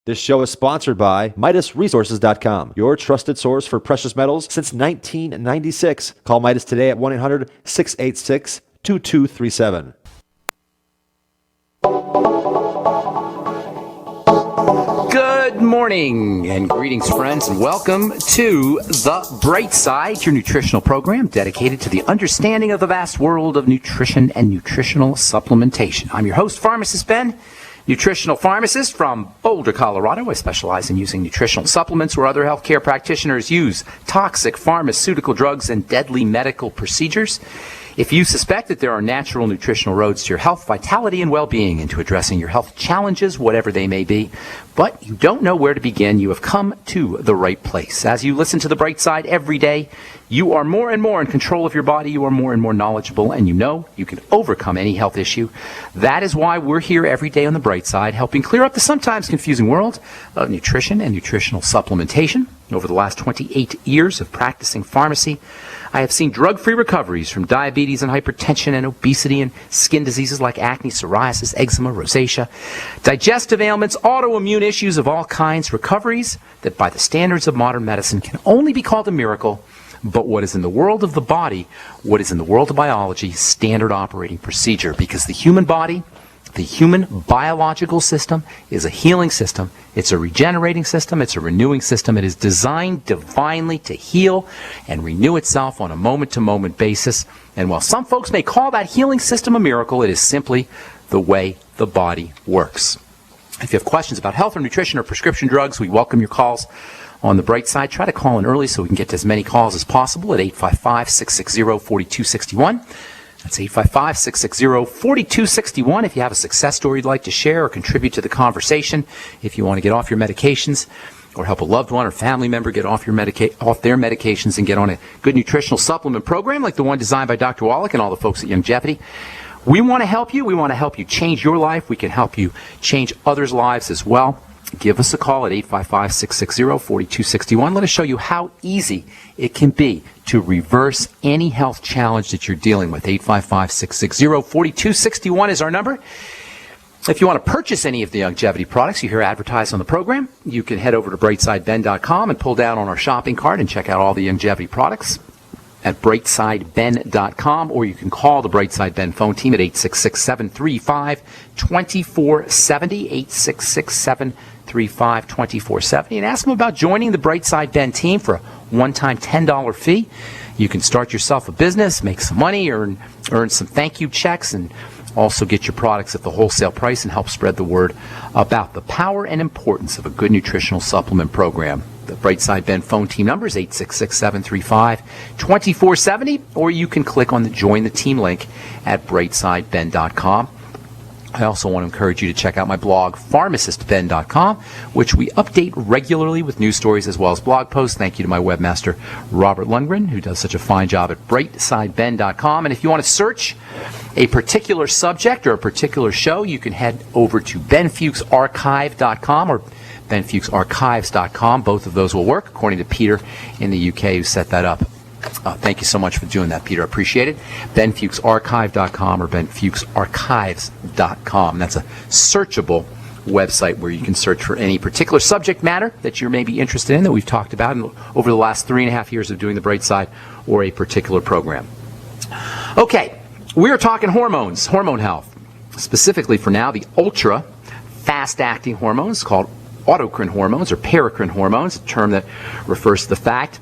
This show is sponsored by MidasResources.com, your trusted source for precious metals since 1996. Call Midas today at 1-800-686-2237. Good morning and greetings, friends, and welcome to The Bright Side, your nutritional program dedicated to the understanding of the vast world of nutrition and nutritional supplementation. I'm your host, Pharmacist Ben, nutritional pharmacist from Boulder, Colorado. I specialize in using nutritional supplements where other healthcare practitioners use toxic pharmaceutical drugs and deadly medical procedures. If you suspect that there are natural nutritional roads to your health, vitality, and well-being, and to addressing your health challenges, whatever they may be, but you don't know where to begin, you have come to the right place. As you listen to The Bright Side every day, you are more and more in control of your body, you are more and more knowledgeable, and you know you can overcome any health issue. That is why we're here every day on The Bright Side, helping clear up the sometimes confusing world of nutrition and nutritional supplementation. Over the last 28 years of practicing pharmacy, I have seen drug-free recoveries from diabetes and hypertension and obesity and skin diseases like acne, psoriasis, eczema, rosacea, digestive ailments, autoimmune issues of all kinds, recoveries that by the standards of modern medicine can only be called a miracle, but what is in the world of the body, what is in the world of biology, standard operating procedure, because the human body, the human biological system is a healing system. It's a regenerating system. It's a renewing system. It is designed divinely to heal and renew itself on a moment-to-moment basis. And while some folks may call that healing system a miracle, it is simply the way the body works. If you have questions about health or nutrition or prescription drugs, we welcome your calls. On the bright side, try to call in early so we can get to as many calls as possible at 855-660-4261. That's 855-660-4261 if you have a success story you'd like to share or contribute to the conversation. If you want to get off your medications or help a loved one or family member get off their medications and get on a good nutritional supplement program like the one designed by Dr. Wallach and all the folks at Youngevity. We want to help you. We want to help you change your life. We can help you change others' lives as well. Give us a call at 855-660-4261. Let us show you how easy it can be to reverse any health challenge that you're dealing with. 855-660-4261 is our number. If you want to purchase any of the Youngevity products you hear advertised on the program, you can head over to brightsideben.com and pull down on our shopping cart and check out all the Youngevity products at brightsideben.com, or you can call the Brightside Ben phone team at 866-735-2470, 866-735-2470, and ask them about joining the Brightside Ben team for a one-time $10 fee. You can start yourself a business, make some money, earn some thank you checks, and also get your products at the wholesale price and help spread the word about the power and importance of a good nutritional supplement program. The Brightside Ben phone team number is 866-735-2470, or you can click on the Join the Team link at brightsideben.com. I also want to encourage you to check out my blog, pharmacistben.com, which we update regularly with news stories as well as blog posts. Thank you to my webmaster, Robert Lundgren, who does such a fine job at brightsideben.com. And if you want to search a particular subject or a particular show, you can head over to benfuchsarchive.com or benfuchsarchives.com. Both of those will work, according to Peter in the UK, who set that up. Thank you so much for doing that, Peter. I appreciate it. benfuchsarchive.com or benfuchsarchives.com. That's a searchable website where you can search for any particular subject matter that you may be interested in that we've talked about over the last 3.5 years of doing The Bright Side or a particular program. Okay, we are talking hormones, hormone health. Specifically for now, the ultra fast-acting hormones called autocrine hormones or paracrine hormones, a term that refers to the fact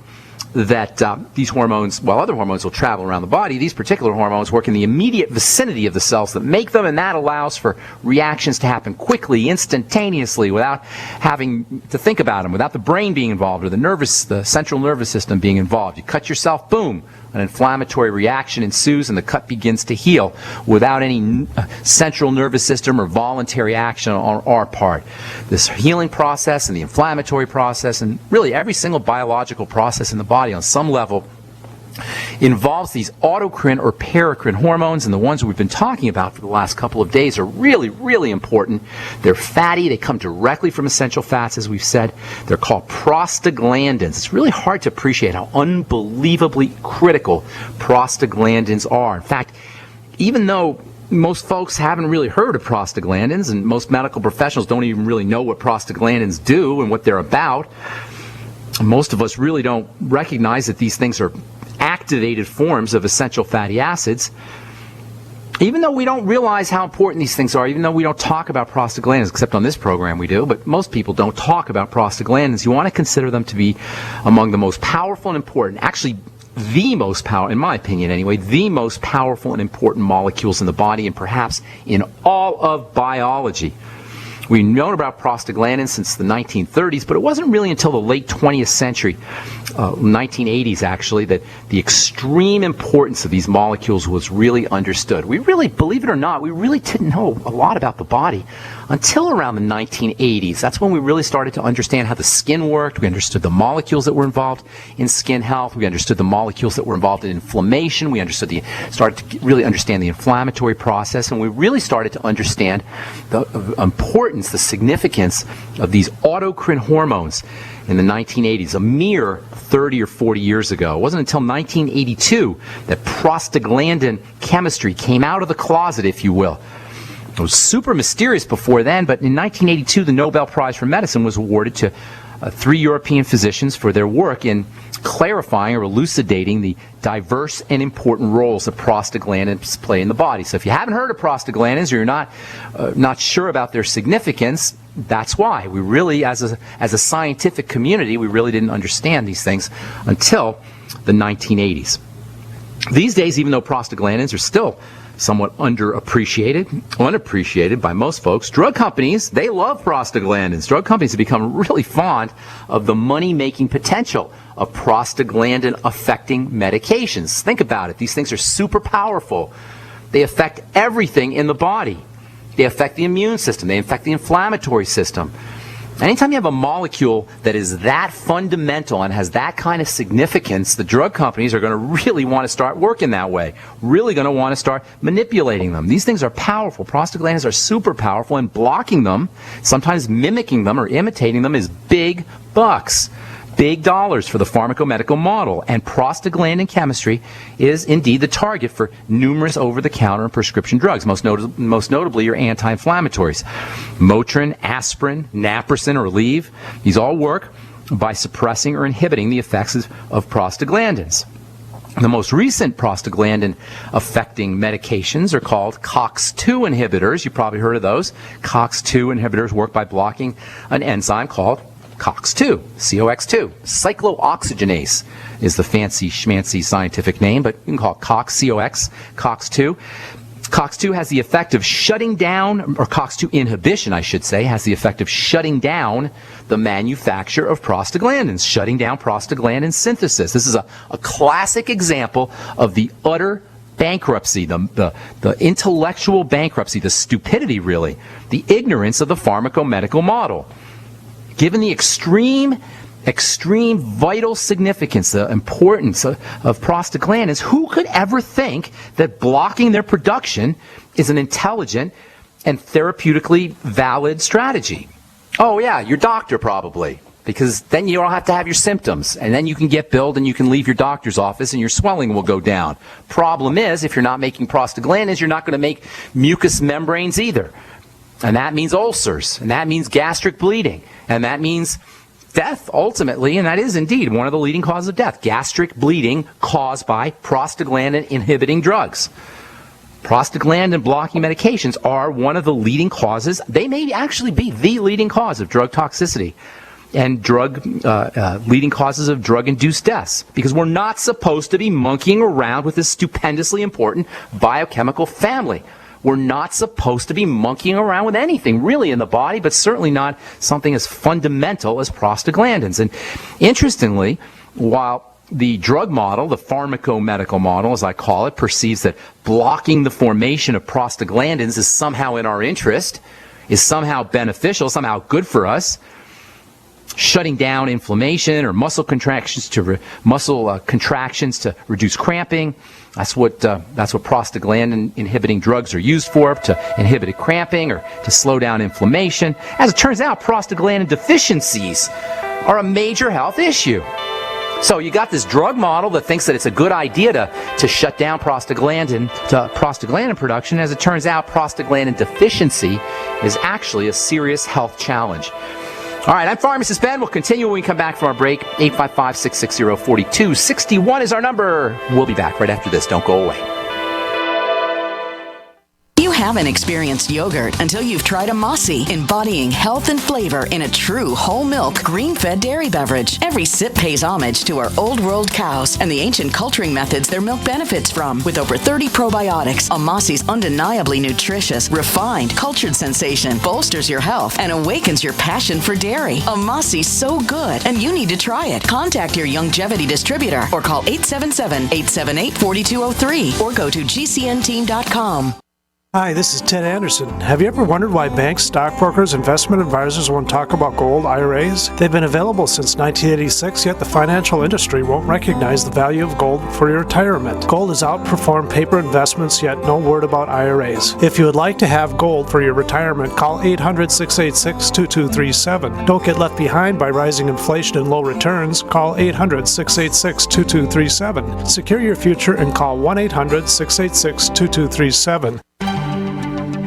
that these hormones, while other hormones will travel around the body, these particular hormones work in the immediate vicinity of the cells that make them, and that allows for reactions to happen quickly, instantaneously, without having to think about them, without the brain being involved or the central nervous system being involved. You cut yourself, boom, an inflammatory reaction ensues and the cut begins to heal without any central nervous system or voluntary action on our part. This healing process and the inflammatory process and really every single biological process in the body on some level involves these autocrine or paracrine hormones, and the ones we've been talking about for the last couple of days are really, really important. They're fatty. They come directly from essential fats, as we've said. They're called prostaglandins. It's really hard to appreciate how unbelievably critical prostaglandins are. In fact, even though most folks haven't really heard of prostaglandins, and most medical professionals don't even really know what prostaglandins do and what they're about. Most of us really don't recognize that these things are activated forms of essential fatty acids. Even though we don't realize how important these things are, even though we don't talk about prostaglandins, except on this program we do, but most people don't talk about prostaglandins, you want to consider them to be among the most powerful and important, actually the most powerful, in my opinion anyway, the most powerful and important molecules in the body and perhaps in all of biology. We've known about prostaglandins since the 1930s, but it wasn't really until the late 20th century, 1980s actually, that the extreme importance of these molecules was really understood. We really, believe it or not, we really didn't know a lot about the body until around the 1980s. That's when we really started to understand how the skin worked. We understood the molecules that were involved in skin health. We understood the molecules that were involved in inflammation. We started to really understand the inflammatory process, and we really started to understand the importance, the significance of these autocrine hormones in the 1980s, a mere 30 or 40 years ago. It wasn't until 1982 that prostaglandin chemistry came out of the closet, if you will. It was super mysterious before then, but in 1982, the Nobel Prize for Medicine was awarded to 3 European physicians for their work in clarifying or elucidating the diverse and important roles that prostaglandins play in the body. So if you haven't heard of prostaglandins or you're not sure about their significance, that's why. We really, as a scientific community, we really didn't understand these things until the 1980s. These days, even though prostaglandins are still somewhat unappreciated by most folks, drug companies, they love prostaglandins. Drug companies have become really fond of the money-making potential of prostaglandin-affecting medications. Think about it. These things are super powerful. They affect everything in the body. They affect the immune system. They affect the inflammatory system. Anytime you have a molecule that is that fundamental and has that kind of significance, the drug companies are going to really want to start working that way, really going to want to start manipulating them. These things are powerful. Prostaglandins are super powerful, and blocking them, sometimes mimicking them or imitating them, is big bucks. Big dollars for the pharmacomedical model, and prostaglandin chemistry is indeed the target for numerous over-the-counter and prescription drugs, most notably your anti-inflammatories. Motrin, aspirin, naproxen, or Aleve, these all work by suppressing or inhibiting the effects of prostaglandins. The most recent prostaglandin-affecting medications are called COX-2 inhibitors. You've probably heard of those. COX-2 inhibitors work by blocking an enzyme called COX-2, COX-2. Cyclooxygenase is the fancy schmancy scientific name, but you can call it COX, COX-2. COX-2 has the effect of shutting down, or COX-2 inhibition, I should say, has the effect of shutting down the manufacture of prostaglandins, shutting down prostaglandin synthesis. This is a classic example of the utter bankruptcy, the intellectual bankruptcy, the stupidity, really, the ignorance of the pharmacomedical model. Given the extreme vital significance, the importance of prostaglandins, who could ever think that blocking their production is an intelligent and therapeutically valid strategy? Oh yeah, your doctor probably, because then you don't have to have your symptoms, and then you can get billed and you can leave your doctor's office and your swelling will go down. Problem is, if you're not making prostaglandins, you're not going to make mucous membranes either. And that means ulcers, and that means gastric bleeding, and that means death ultimately, and that is indeed one of the leading causes of death, gastric bleeding caused by prostaglandin inhibiting drugs. Prostaglandin blocking medications are one of the leading causes. They may actually be the leading cause of drug toxicity and leading causes of drug-induced deaths, because we're not supposed to be monkeying around with this stupendously important biochemical family. We're not supposed to be monkeying around with anything really in the body, but certainly not something as fundamental as prostaglandins. And interestingly, while the drug model, the pharmacomedical model as I call it, perceives that blocking the formation of prostaglandins is somehow in our interest, is somehow beneficial, somehow good for us, shutting down inflammation or muscle contractions to reduce cramping. That's what prostaglandin inhibiting drugs are used for, to inhibit cramping or to slow down inflammation. As it turns out, prostaglandin deficiencies are a major health issue. So you got this drug model that thinks that it's a good idea to shut down prostaglandin production. As it turns out, prostaglandin deficiency is actually a serious health challenge. All right, I'm Pharmacist Ben. We'll continue when we come back from our break. 855-660-4261 is our number. We'll be back right after this. Don't go away. You haven't experienced yogurt until you've tried a Mossy, embodying health and flavor in a true whole milk, green-fed dairy beverage. Every sip pays homage to our old world cows and the ancient culturing methods their milk benefits from. With over 30 probiotics, a Mossy's undeniably nutritious, refined, cultured sensation bolsters your health and awakens your passion for dairy. A Mossy's so good, and you need to try it. Contact your Longevity distributor or call 877-878-4203 or go to gcnteam.com. Hi, this is Ted Anderson. Have you ever wondered why banks, stockbrokers, investment advisors won't talk about gold IRAs? They've been available since 1986, yet the financial industry won't recognize the value of gold for your retirement. Gold has outperformed paper investments, yet no word about IRAs. If you would like to have gold for your retirement, call 800-686-2237. Don't get left behind by rising inflation and low returns. Call 800-686-2237. Secure your future and call 1-800-686-2237.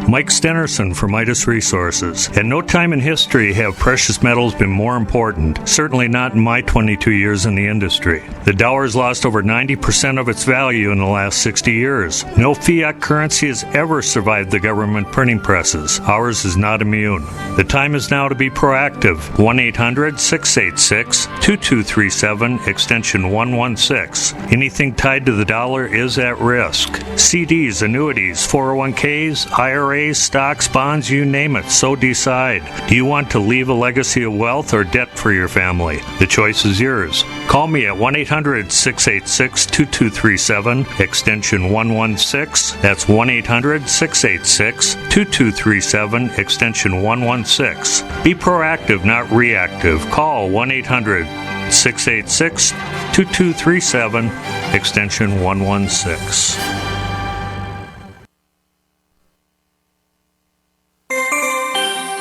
Mike Stenerson for Midas Resources. At no time in history have precious metals been more important, certainly not in my 22 years in the industry. The dollar has lost over 90% of its value in the last 60 years. No fiat currency has ever survived the government printing presses. Ours is not immune. The time is now to be proactive. 1-800-686-2237, extension 116. Anything tied to the dollar is at risk. CDs, annuities, 401ks, IRAs, stocks, bonds, you name it, so decide. Do you want to leave a legacy of wealth or debt for your family? The choice is yours. Call me at 1-800-686-2237, extension 116. That's 1-800-686-2237, extension 116. Be proactive, not reactive. Call 1-800-686-2237, extension 116.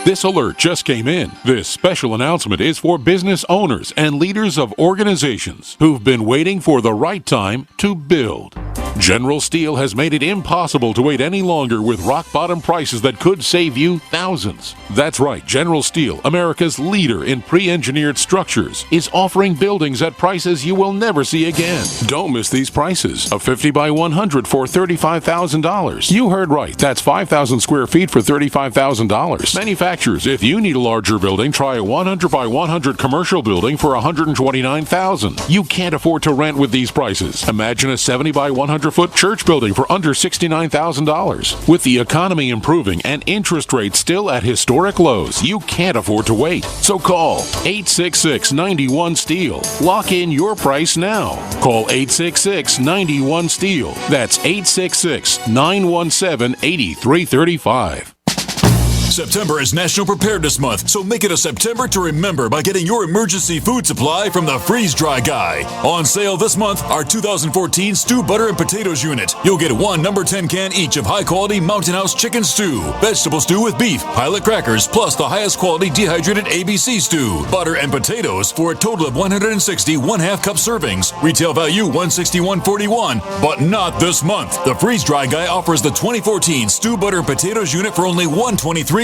This alert just came in. This special announcement is for business owners and leaders of organizations who've been waiting for the right time to build. General Steel has made it impossible to wait any longer with rock-bottom prices that could save you thousands. That's right, General Steel, America's leader in pre-engineered structures, is offering buildings at prices you will never see again. Don't miss these prices. A 50 by 100 for $35,000. You heard right. That's 5,000 square feet for $35,000. Manufacturers, if you need a larger building, try a 100 by 100 commercial building for $129,000. You can't afford to rent with these prices. Imagine a 70 by 100-foot church building for under $69,000. With the economy improving and interest rates still at historic lows, you can't afford to wait. So call 866-91-STEEL. Lock in your price now. Call 866-91-STEEL. That's 866-917-8335. September is National Preparedness Month, so make it a September to remember by getting your emergency food supply from the Freeze Dry Guy. On sale this month, our 2014 Stew Butter and Potatoes Unit. You'll get one number 10 can each of high-quality Mountain House chicken stew, vegetable stew with beef, pilot crackers, plus the highest quality dehydrated ABC stew, butter and potatoes for a total of 160 1/2 cup servings. Retail value $161.41, but not this month. The Freeze Dry Guy offers the 2014 Stew Butter and Potatoes Unit for only $123.93.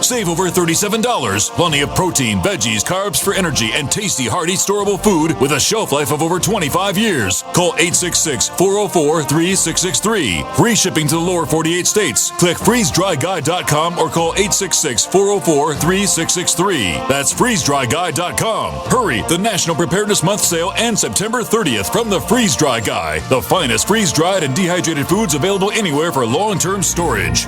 Save over $37. Plenty of protein, veggies, carbs for energy, and tasty, hearty, storable food with a shelf life of over 25 years. Call 866-404-3663. Free shipping to the lower 48 states. Click freezedryguy.com or call 866-404-3663. That's freezedryguy.com. Hurry! The National Preparedness Month sale ends September 30th from the Freeze Dry Guy. The finest freeze-dried and dehydrated foods available anywhere for long-term storage.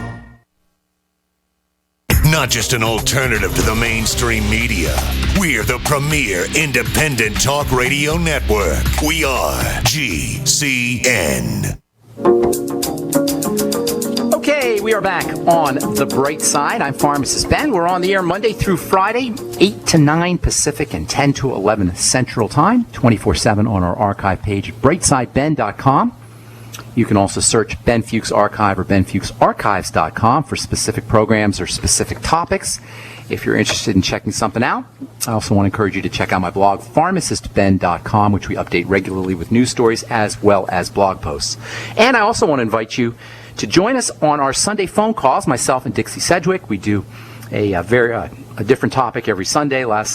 Not just an alternative to the mainstream media. We're the premier independent talk radio network. We are GCN. Okay, we are back on The Bright Side. I'm Pharmacist Ben. We're on the air Monday through Friday, 8 to 9 Pacific and 10 to 11 Central Time, 24/7 on our archive page, brightsideben.com. You can also search Ben Fuchs Archive or benfuchsarchives.com for specific programs or specific topics. if you're interested in checking something out. I also want to encourage you to check out my blog, pharmacistben.com, which we update regularly with news stories as well as blog posts. And I also want to invite you to join us on our Sunday phone calls, myself and Dixie Sedgwick. We do a different topic every Sunday. Last